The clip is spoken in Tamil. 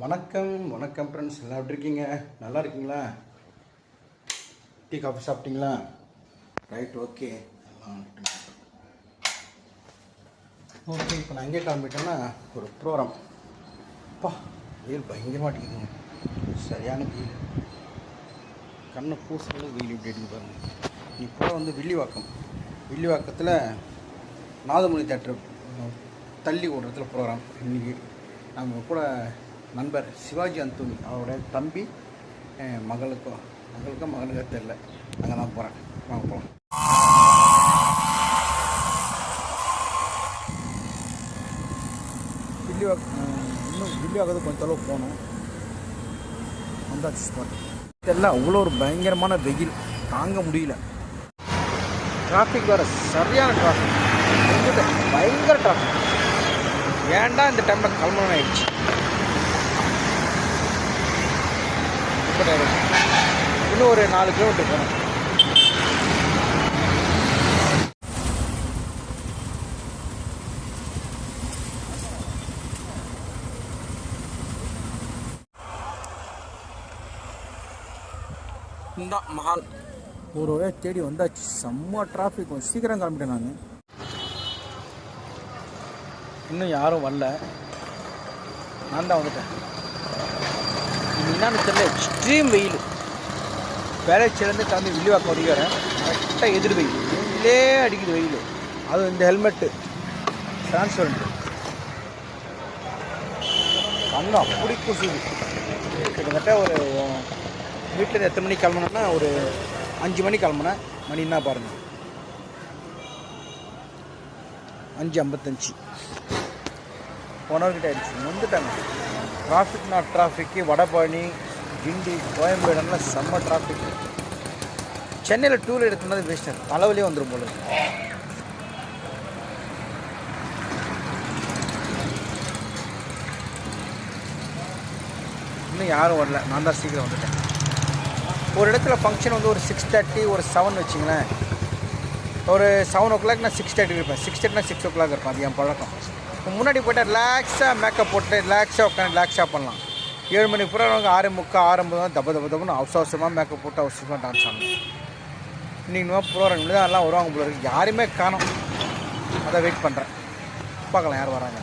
வணக்கம் வணக்கம் ஃப்ரெண்ட்ஸ், எல்லாம் எப்படி இருக்கீங்க? நல்லா இருக்கீங்களா? டீ காஃபி சாப்பிட்டீங்களா? Right, okay. ஓகே, இப்போ நான் எங்கே கிளம்பிட்டேன்னா ஒரு ப்ரோக்ராம். அப்பா, வெயில் பயங்கரமாக அடிக்குதுங்க. சரியான வெயில், கண்ணை பூசுறது வெயில் இப்படி அடிக்குது பாருங்க. இப்போ வந்து வில்லிவாக்கத்தில் நாதமுனி தேட்டர் தள்ளி ஓடுறதுல ப்ரோக்ராம். இன்றைக்கி நம்ம கூட நண்பர் சிவாஜி அந்தோனி அவருடைய தம்பி மகனுக்கோ தெரில, அங்கே தான் போகிறேன். வாங்க போகலாம். வில்லிவாக்கத்துக்கு கொஞ்சம் அளவு போகணும். வந்தாச்சு ஸ்பாட். இதெல்லாம் அவ்வளோ ஒரு பயங்கரமான வெயில், தாங்க முடியல. டிராஃபிக் வேறு சரியான டிராஃபிக், பயங்கர டிராஃபிக். ஏன்டா இந்த டைமில் கிளம்பணும் ஆயிடுச்சு. இன்னும் ஒரு 4 கிலோமீட்டர் போகணும். இந்த மஹால் ஒரு வழியாக தேடி வந்தாச்சு. செம்ம டிராஃபிக், கொஞ்சம் சீக்கிரம் கிளம்பிட்டேன் நான். இன்னும் யாரும் வரல, நான் தான் வந்துட்டேன். என்னன்னு தெரியல, எக்ஸ்ட்ரீம் வெயில். வேலைச்சிலேருந்து கிளம்பி வில்லிவாக்கம் வரைக்கும் கரெக்டாக எதிர் வெயிலே அடிக்குது வெயில். அதுவும் இந்த ஹெல்மெட்டு டிரான்ஸ்பரண்ட் கண்ணு அப்படி குசுது. கிட்டத்தட்ட ஒரு வீட்டில் எத்தனை மணிக்கு கிளம்புனோன்னா ஒரு 5 மணிக்கு கிளம்புனேன். மணின்னா பாருங்கள், 5:55. 1 hour கிட்ட ஆயிடுச்சு. வந்துட்டாங்க. டிராஃபிக்கு வடபழனி, கிண்டி, கோயம்பேடுலாம் செம்ம டிராஃபிக். சென்னையில் டூர் எடுத்துனது வேஸ்ட், தலைவலியே வந்துடும் போல. இன்னும் யாரும் வரல, நான் தான் சீக்கிரம் வந்துட்டேன். ஒரு இடத்துல ஃபங்க்ஷன் வந்து ஒரு 6:30 ஒரு 7 வச்சிங்களேன். ஒரு 7 o'clock நான் 6:30 இருப்பேன். 6:30 6 o'clock இருப்பேன். அது என் பழக்கம். முன்னாடி போய்ட்டு ரிலாக்ஸாக மேக்கப் போட்டு ரிலாக்ஸாக உட்காந்து ரிலாக்ஸாக பண்ணலாம். 7 மணிக்கு பூரா 6:45 6:50 தான் தப்புன்னு அவசரமாக மேக்கப் போட்டு அவசரமாக டான்ஸ் ஆடணும். இன்றைக்கி ப்ரோக்ராம் தான் எல்லாம் வருவாங்க போல இருக்குது. யாருமே காணோம். அதை வெயிட் பண்ணுறேன், பார்க்கலாம் யார் வராங்க.